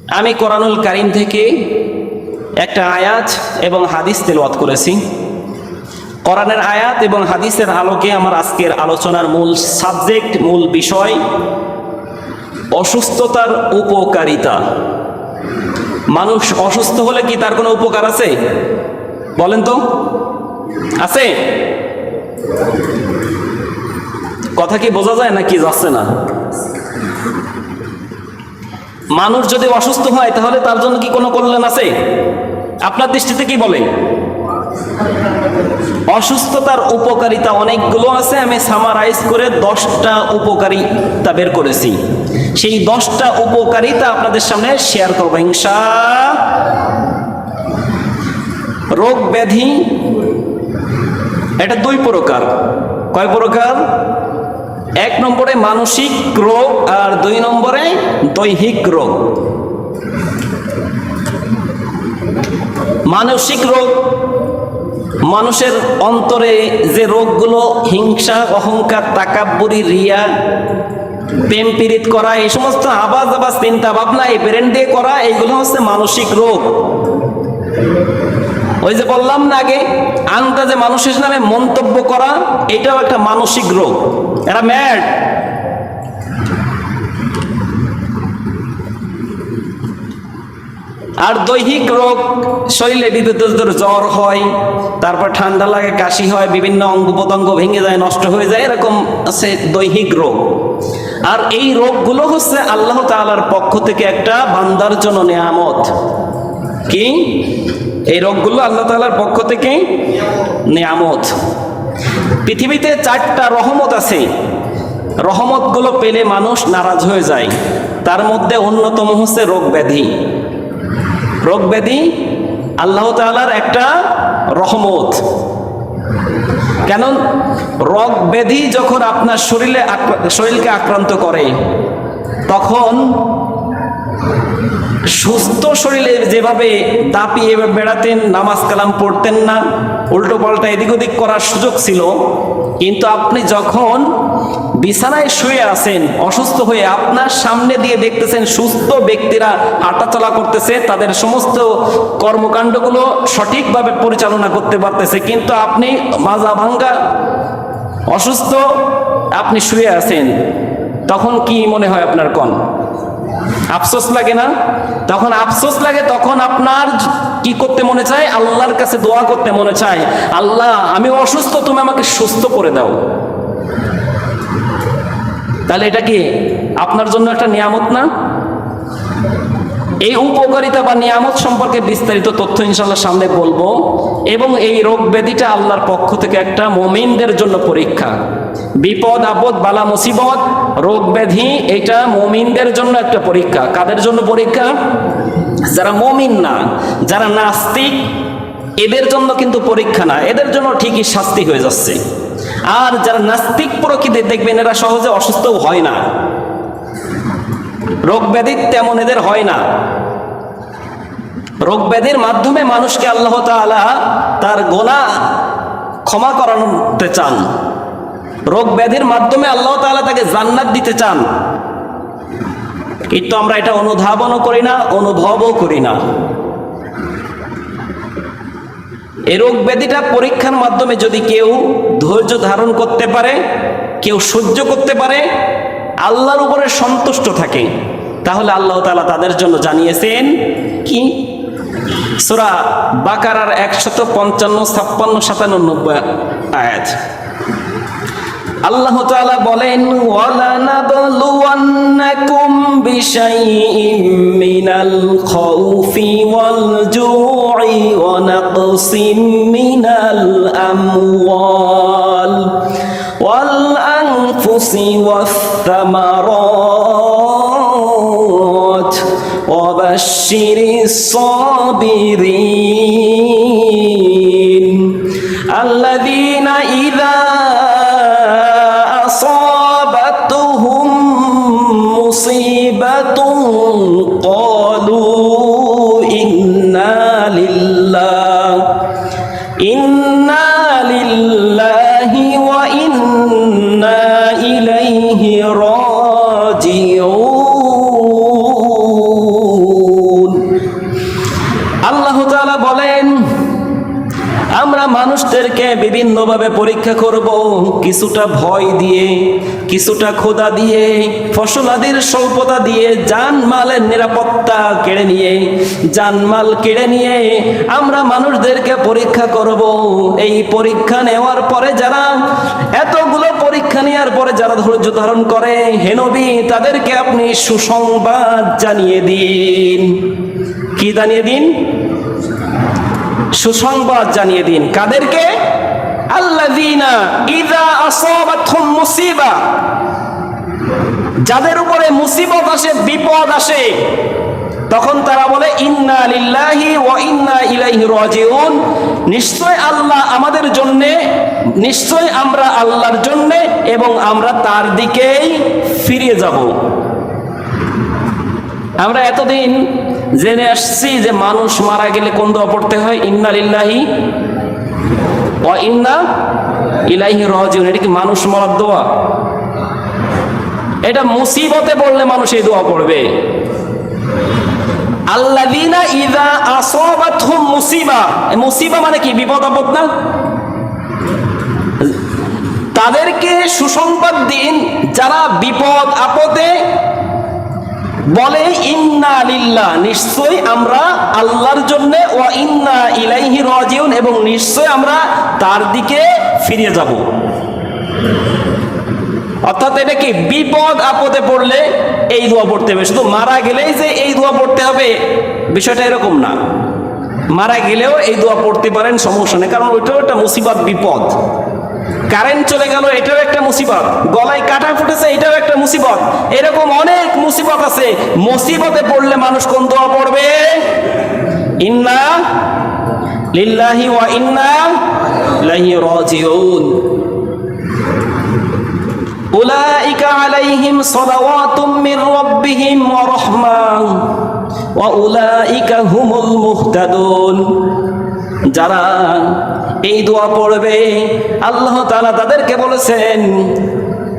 আমি কোরআনুল কারীম থেকে একটা আয়াত এবং হাদিস তেলাওয়াত করেছি। কোরআনের আয়াত এবং হাদিসের আলোকে আমার আজকের আলোচনার মূল সাবজেক্ট, মূল বিষয় অসুস্থতার উপকারিতা। মানুষ অসুস্থ হলে কি তার কোনো উপকার আছে? বলেন তো, আছে? কথা কি বোঝা যায় নাকি যাচ্ছে না? মানুষ যদি অসুস্থ হয় তাহলে তার জন্য কি কোনো কল্যাণ আছে? আপনার দৃষ্টিতে কি বলে? অসুস্থতার উপকারিতা অনেকগুলো আছে। আমি সামারাইজ করে 10টা উপকারিতা বের করেছি। সেই 10টা উপকারিতা আপনাদের সামনে শেয়ার করবো ইনশাআল্লাহ। রোগ ব্যাধি এটা 2 প্রকার। কয় প্রকার? 1 নম্বরে মানসিক রোগ আর 2 নম্বরে দৈহিক রোগ। মানসিক রোগ মানুষের অন্তরে যে রোগগুলো, হিংসা, অহংকার, তাকাব্বুরি, রিয়া, প্রেম পীড়িত করা, এই সমস্ত আবাজ চিন্তা ভাবনা এই ব্রেন দিয়ে করা, এইগুলো হচ্ছে মানসিক রোগ। ওই যে বললাম না আগে, আন্দাজে মানুষের নামে মন্তব্য করা, এটাও একটা মানসিক রোগ। এরা ম্যাড। আর দৈহিক রোগ, শরীরে বিভিন্ন জ্বর হয়, তারপর ঠান্ডা লাগে, কাশি হয়, বিভিন্ন অঙ্গ প্রত্যঙ্গ ভেঙে যায়, নষ্ট হয়ে যায়, এরকম আছে দৈহিক রোগ। আর এই রোগগুলো হচ্ছে আল্লাহ তাআলার পক্ষ থেকে একটা বান্দার জন্য নিয়ামত। কি? এই রোগগুলো আল্লাহ তাআলার পক্ষ থেকে নিয়ামত। পৃথিবীতে 4টা রহমত আছে। রহমতগুলো পেলে মানুষ নারাজ হয়ে যায়। তার মধ্যে অন্যতম হচ্ছে রোগ ব্যাধি। রোগ ব্যাধি আল্লাহ তাআলার একটা রহমত। কেন? রোগ ব্যাধি যখন আপনার শরীরকে আক্রান্ত করে, তখন সুস্থ শরীরে যেভাবে দাপিয়ে বেড়াতেন, নামাজ কালাম পড়তেন না, উল্টো পাল্টা এদিক ওদিক করার সুযোগ ছিল, কিন্তু আপনি যখন বিছানায় শুয়ে আছেন অসুস্থ হয়ে, আপনার সামনে দিয়ে দেখতেছেন সুস্থ ব্যক্তিরা হাঁটাচলা করতেছে, তাদের সমস্ত কর্মকাণ্ডগুলো সঠিকভাবে পরিচালনা করতে পারতেছে, কিন্তু আপনি মাজা ভাঙ্গা অসুস্থ, আপনি শুয়ে আছেন, তখন কি মনে হয় আপনার? কোন আফসোস লাগে না? তখন আফসোস লাগে। তখন আপনার কি করতে মনে চায়? আল্লাহর কাছে দোয়া করতে মনে চায়, আল্লাহ আমি অসুস্থ, তুমি আমাকে সুস্থ করে দাও। তাহলে এটা কি আপনার জন্য একটা নিয়ামত না? এই উপকারিতা বা নিয়ামত সম্পর্কে বিস্তারিত তথ্য ইনশাআল্লাহ সামনে বলবো। এবং এই রোগ ব্যাধিটা আল্লাহর পক্ষ থেকে একটা মুমিনদের জন্য পরীক্ষা। বিপদ আপদ বালা মুসিবত, রোগ ব্যাধি, এটা মুমিনদের জন্য একটা পরীক্ষা। কাদের জন্য পরীক্ষা? যারা মুমিন না, যারা নাস্তিক, এদের জন্য কিন্তু পরীক্ষা না, এদের জন্য ঠিকই শাস্তি হয়ে যাচ্ছে। আর যারা নাস্তিক প্রকৃতির, দেখবেন এরা সহজে অসুস্থও হয় না, রোগ ব্যাধি তেমন এদের হয় না। রোগ ব্যাধির মাধ্যমে মানুষকে আল্লাহ তাআলা তার গুনাহ ক্ষমা করাতে চান। রোগ ব্যাধির মাধ্যমে আল্লাহ তাআলা তাকে জান্নাত দিতে চান, কিন্তু আমরা এটা অনুধাবনও করি না, অনুভবও করি না। এই রোগ ব্যাধিটা পরীক্ষার মাধ্যমে যদি কেউ ধৈর্য ধারণ করতে পারে, কেউ সহ্য করতে পারে, আল্লাহর উপরে সন্তুষ্ট থাকে, তাহলে আল্লাহ তাআলা তাদের জন্য জানিয়েছেন কি? সূরা বাকারার 155, 56, 97 আয়াত। আল্লাহ তাআলা বলেন, ওয়ালানাবলুওয়ান্নাকুম বিশাইইম মিনাল খাউফি ওয়াল জু'i ওয়া নাকসিম মিনাল আমওয়াল ওয়াল আনফুসি ওয়াস সামারাত ওয়া বাশশিরিস সাবিরিন আল্লাযীনা ইযা أصابتهم مصيبة قالوا إنا لله وإنا إليه راجعون। তোমাদেরকে বিভিন্নভাবে পরীক্ষা করব, কিছুটা ভয় দিয়ে, কিছুটা ক্ষুধা দিয়ে, ফসলাদির স্বল্পতা দিয়ে, জানমালের নিরাপত্তা কেড়ে নিয়ে, জানমাল কেড়ে নিয়ে আমরা মানুষদেরকে পরীক্ষা করব। এই পরীক্ষা নেওয়ার পরে যারা, এতগুলো পরীক্ষা নেওয়ার পরে যারা ধৈর্য ধারণ করে, হে নবী তাদেরকে আপনি সুসংবাদ জানিয়ে দিন। কি জানিয়ে দিন? সুসংবাদ জানিয়ে দিন। কাদেরকে? আল্লাযীনা ইযা আসাবাতহুম মুসিবা, যাদের উপরে মুসিবত আসে, বিপদ আসে, তখন তারা বলে ইন্না লিল্লাহি ওয়া ইন্না ইলাইহি রাজিউন। নিশ্চয় আল্লাহ আমাদের জন্য, নিশ্চয় আমরা আল্লাহর জন্য এবং আমরা তার দিকেই ফিরে যাব। আমরা এতদিন জেনে আসছি যে মানুষ মারা গেলে কোন দোয়া পড়তে হয়? ইন্না লিল্লাহি ওয়া ইন্না ইলাইহি রাজিউন। এটা কি মানুষ মরার দোয়া? এটা মুসিবতে পড়লে মানুষ এই দোয়া পড়বে। আল্লাযীনা ইযা আসাবাতহুম মুসিবা, মুসিবা মানে কি? বিপদ আপদ না? তাদেরকে সুসংবাদ দিন যারা বিপদ আপদে বলে ইন্না লিল্লাহ, নিশ্চয় আমরা আল্লাহর জন্য, ওয়া ইন্না ইলাইহি রাজিউন, এবং নিশ্চয় আমরা তার দিকে ফিরে যাব। অর্থাৎ এটা কি? বিপদ আপদে পড়লে এই দোয়া পড়তে হবে। শুধু মারা গেলেই যে এই দোয়া পড়তে হবে বিষয়টা এরকম না। মারা গেলেও এই দোয়া পড়তে পারেন, সমস্যা নেই, কারণ ওইটাও একটা মুসিবত, বিপদ। কারেন্ট চলে গেল, এটাও একটা মুসিবত। গলায় কাটা ফুটেছে, এটাও একটা মুসিবত। এরকম অনেক মুসিবত আছে। মুসিবতে পড়লে মানুষ কোন দোয়া পড়বে? ইন্না লিল্লাহি ওয়া ইন্না ইলাইহি রাজিউন। উলাইকা আলাইহিম সালাওয়াতুম মির রাব্বিহিম ওয়া রাহমাহ ওয়া উলাইকা হুমুল মুহতাদুন। যারা এই দোয়া পড়বে আল্লাহ তাআলা তাদেরকে বলেছেন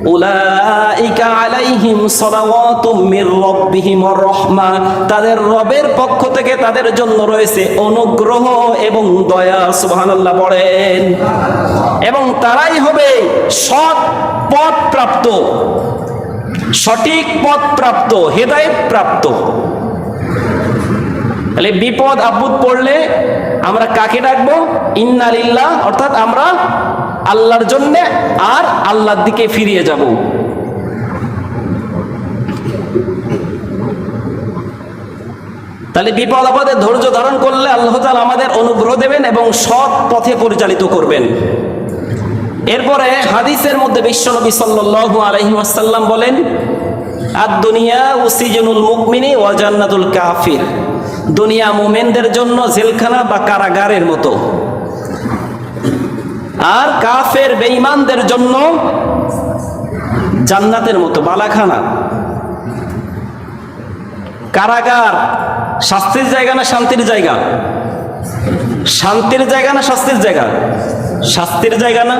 উলাইকা আলাইহিম সালাওয়াতুম মির রাব্বিহিম ওয়া রাহমাহ, তাদের রবের পক্ষ থেকে তাদের জন্য রয়েছে অনুগ্রহ এবং দয়া। সুবহানাল্লাহ পড়েন। এবং তারাই হবে সৎ পথ প্রাপ্ত, সঠিক পথ প্রাপ্ত, হেদায়েত প্রাপ্ত। তাহলে বিপদ আপদ পড়লে আমরা কাকে ডাকবো? ইন্না লিল্লাহ, অর্থাৎ আমরা আল্লাহর জন্য আর আল্লাহর দিকে ফিরিয়ে যাব। তাহলে বিপদ আপদে ধৈর্য ধারণ করলে আল্লাহ তাআলা আমাদের অনুগ্রহ দেবেন এবং সৎ পথে পরিচালিত করবেন। এরপরে হাদিসের মধ্যে বিশ্বনবী সাল্লাল্লাহু আলাইহি ওয়াসাল্লাম বলেন, আদ-দুনিয়া সিজনুল মুমিনি ওয়া জান্নাতুল কাফির। দুনিয়া মুমিনদের জন্য জেলখানা বা কারাগারের মতো, আর কাফের বেঈমানদের জন্য জান্নাতের মতো, বালাখানা। কারাগার শাস্তির জায়গা না শান্তির জায়গা? শান্তির জায়গা না শাস্তির জায়গা? শাস্তির জায়গা না?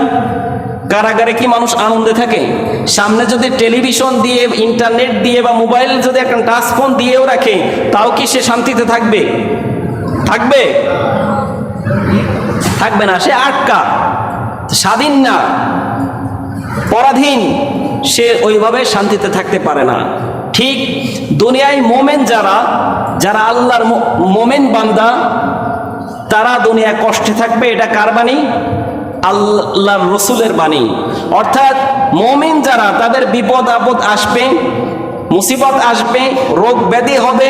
কারাগারে কি মানুষ আনন্দে থাকে? সামনে যদি টেলিভিশন দিয়ে, ইন্টারনেট দিয়ে বা মোবাইল যদি একটা টাচ ফোন দিয়েও রাখে, তাও কি সে শান্তিতে থাকবে? থাকবে? থাকবে না। সে আটকা, স্বাধীন না, পরাধীন, সে ওইভাবে শান্তিতে থাকতে পারে না। ঠিক দুনিয়ায় মোমেন যারা, যারা আল্লাহর মোমেন বান্দা, তারা দুনিয়ায় কষ্টে থাকবে। এটা কার বাণী? আল্লাহর রসুলের বাণী। অর্থাৎ মুমিন যারা, তাদের বিপদ আপদ আসবে, মুসিবত আসবে, রোগ ব্যাধি হবে,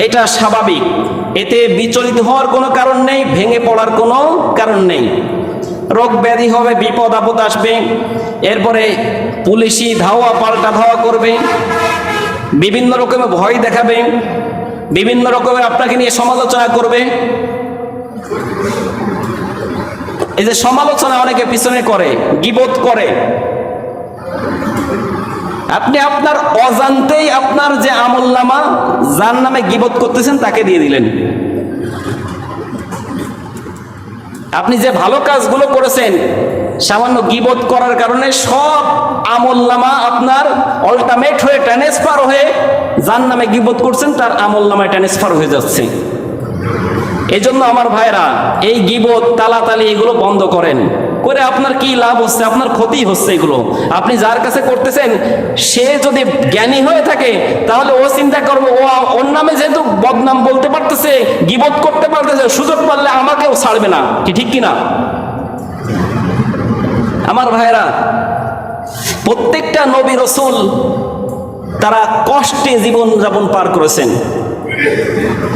এটা স্বাভাবিক। এতে বিচলিত হওয়ার কোনো কারণ নেই, ভেঙে পড়ার কোনো কারণ নেই। রোগ ব্যাধি হবে, বিপদ আপদ আসবে, এরপরে পুলিশি ধাওয়া পাল্টা ধাওয়া করবে, বিভিন্ন রকমের ভয় দেখাবে, বিভিন্ন রকমের আপনাকে নিয়ে সমালোচনা করবে। এই যে সমালোচনা অনেকে পিছনে করে, গীবত করে, আপনি আপনার অজান্তেই আপনার যে আমলনামা, যার নামে গীবত করতেছেন, তাকে দিয়ে দিলেন। আপনি যে ভালো কাজগুলো করেছেন, সামান্য গীবত করার কারণে সব আমলনামা আপনার অল্টামেট হয়ে, ট্রান্সফার হয়ে, যার নামে গীবত করছেন তার আমলনামায় ট্রান্সফার হয়ে যাচ্ছে। এই জন্য আমার ভাইরা, এই গীবত, তালাতালি এগুলো বন্ধ করেন। করে আপনার কি লাভ হচ্ছে? আপনার ক্ষতি হচ্ছে। এগুলো আপনি যার কাছে করতেছেন, সে যদি জ্ঞানী হয়ে থাকে তাহলে ও চিন্তা করবে, ও ওর নামে যেহেতু বদনাম বলতে পারতেছে, গীবত করতে পারতেছে, সুযোগ পারলে আমাকেও ছাড়বে না। কি ঠিক কিনা আমার ভাইরা? প্রত্যেকটা নবী রাসূল তারা কষ্টে জীবন যাপন পার করেছেন।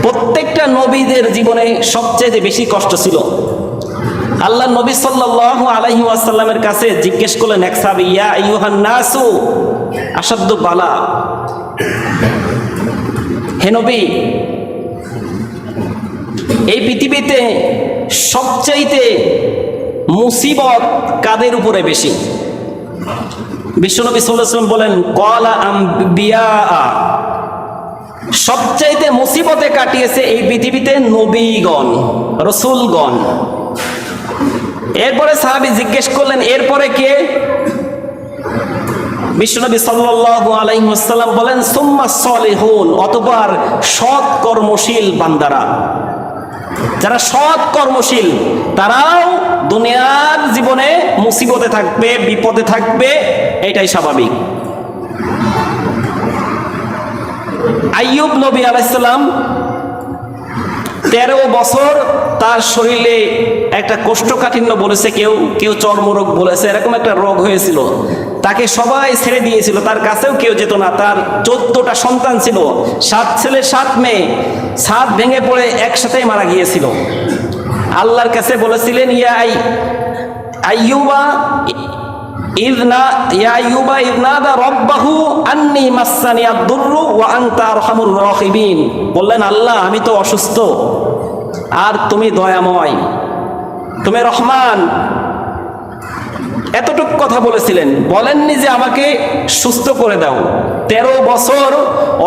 প্রত্যেকটা নবীদের জীবনে সবচেয়ে বেশি কষ্ট ছিল। আল্লাহ নবী সাল্লাল্লাহু আলাইহি ওয়াসাল্লামের কাছে জিজ্ঞেস করলেন এক সাহাবী, ইয়া আইয়ুহান নাসু আশাদ্দু বালা, হে নবী, এই পৃথিবীতে সবচাইতে মুসিবত কাদের উপরে বেশি? বিশ্বনবী সাল্লাল্লাহু আলাইহি ওয়াসাল্লাম বলেন, ক্বালা আম্বিয়া, সবচাইতে মুসিবতে কাটিয়েছে এই পৃথিবীতে নবীগণ, রাসূলগণ। এরপরে সাহাবী জিজ্ঞেস করলেন, এরপরে কে? বিশ্বনবী সাল্লাল্লাহু আলাইহি ওয়াসাল্লাম বলেন, সুম্মা সলিহুন, অতঃপর সৎ কর্মশীল বান্দারা। যারা সৎ কর্মশীল তারাও দুনিয়ার জীবনে মুসিবতে থাকবে, বিপদে থাকবে, এটাই স্বাভাবিক। আইয়ুব নবী আলাইহিস সালাম 13 বছর তার শরীরে একটা কোষ্ঠকাঠিন্য বলেছে, কেউ চর্মরোগ বলেছে, এরকম একটা রোগ হয়েছিল। তাকে সবাই ছেড়ে দিয়েছিল, তার কাছেও কেউ যেত না। তার 14টা সন্তান ছিল, 7 ছেলে 7 মেয়ে, 7 ভেঙে পড়ে একসাথেই মারা গিয়েছিল। আল্লাহর কাছে বলেছিলেন, ইয়া আইয়ুবা ইযনাদা রাব্বাহু আন্নী মাসসানিয়াদ দুররু ওয়া আনতা আরহামুর রাহিমিন। বললেন, আল্লাহ আমি তো অসুস্থ, আর তুমি দয়াময়, তুমি রহমান। এতটুক কথা বলেছিলেন, বলেননি যে আমাকে সুস্থ করে দাও। 13 বছর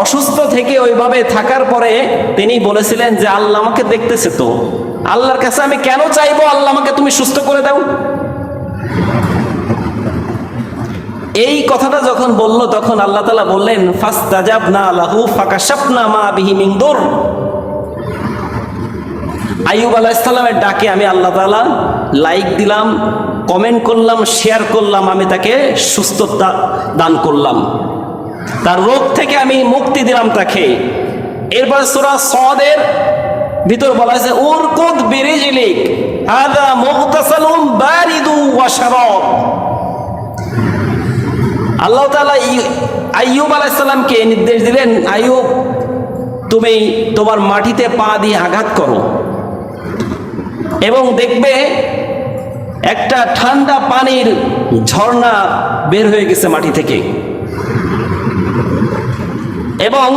অসুস্থ থেকে ওইভাবে থাকার পরে তিনি বলেছিলেন যে আল্লাহ আমাকে দেখতেছে তো, আল্লাহর কাছে আমি কেন চাইবো আল্লাহ আমাকে তুমি সুস্থ করে দাও? এই কথাটা যখন বলল তখন আল্লাহ তাআলা বললেন, ফাস্তাজাবনা লাহু ফাকাশাফনা মা বিহি মিন দুর। আইয়ুব আলাইহিস সালামের ডাকে আমি আল্লাহ তাআলা লাইক দিলাম, কমেন্ট করলাম, শেয়ার করলাম, আমি তাকে সুস্থতা দান করলাম, তার রোগ থেকে আমি মুক্তি দিলাম তাকে। এরপর সূরা সদের ভিতর বলা হয়েছে, উরকুদ বিরিজলিক হাযা মুগতাসালুম বারিদু ওয়া শারাব। আল্লাহ তাআলা আইয়ুব আলাইহিস সালামকে নির্দেশ দিলেন, আইয়ুব তুমি তোমার মাটিতে পা দিয়ে আঘাত করো এবং দেখবে একটা ঠান্ডা পানির ঝর্ণা বের হয়ে গেছে মাটি থেকে, এবং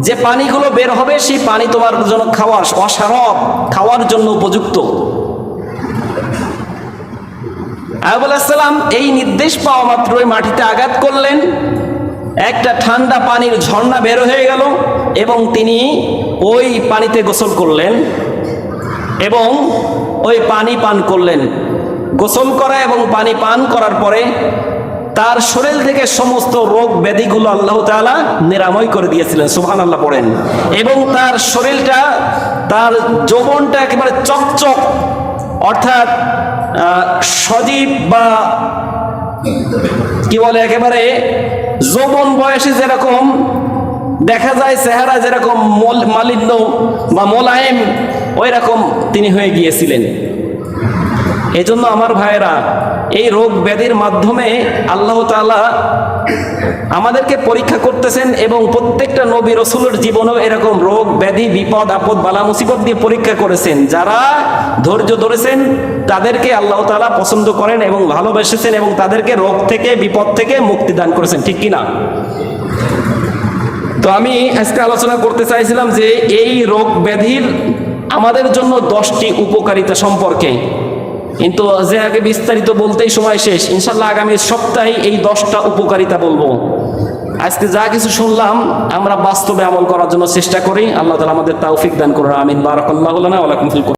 যে পানিগুলো বের হবে সেই পানি তোমার জন্য খাওয়ার জন্য উপযুক্ত। আইয়ুব আলাইহিস সালাম এই নির্দেশ পাওয়া মাত্রই মাটিতে আঘাত করলেন, একটা ঠান্ডা পানির ঝর্ণা বের হয়ে গেল এবং তিনি ওই পানিতে গোসল করলেন এবং ওই পানি পান করলেন। গোসল করা এবং পানি পান করার পরে তার শরীর থেকে সমস্ত রোগ ব্যাধিগুলো আল্লাহ তাআলা নিরাময় করে দিয়েছিলেন, সুবহানাল্লাহ পড়েন। এবং তার শরীরটা, তার যৌবনটা একেবারে চকচক, অর্থাৎ সজীব বা কি বলে, একেবারে যৌবন বয়সে যেরকম দেখা যায় চেহারা যেরকম মালিন্য বা মোলায়েম, ওই রকম তিনি হয়ে গিয়েছিলেন। এজন্য আমার ভাইয়েরা, এই রোগ ব্যাধির মাধ্যমে আল্লাহ তাআলা আমাদেরকে পরীক্ষা করতেছেন এবং প্রত্যেকটা নবী রাসূলের জীবনেও এরকম রোগ ব্যাধি, বিপদ আপদ, বালা মুসিবত দিয়ে পরীক্ষা করেছেন। যারা ধৈর্য ধরেছেন তাদেরকে আল্লাহ তাআলা পছন্দ করেন এবং ভালোবেসেছেন এবং তাদেরকে রোগ থেকে, বিপদ থেকে মুক্তি দান করেছেন, ঠিক কিনা? তো আমি আজকে আলোচনা করতে চাইছিলাম যে এই রোগ ব্যাধির আমাদের জন্য 10টি উপকারিতা সম্পর্কে, কিন্তু যে আগে বিস্তারিত বলতেই সময় শেষ। ইনশাআল্লাহ আগামী সপ্তাহে এই 10টা উপকারিতা বলবো। আজকে যা কিছু শুনলাম আমরা বাস্তবে আমল করার জন্য চেষ্টা করি। আল্লাহ তাআলা আমাদের তৌফিক দান করুন, আমিন। বারাকাল্লাহু লানা ওয়া লাকুম ফিল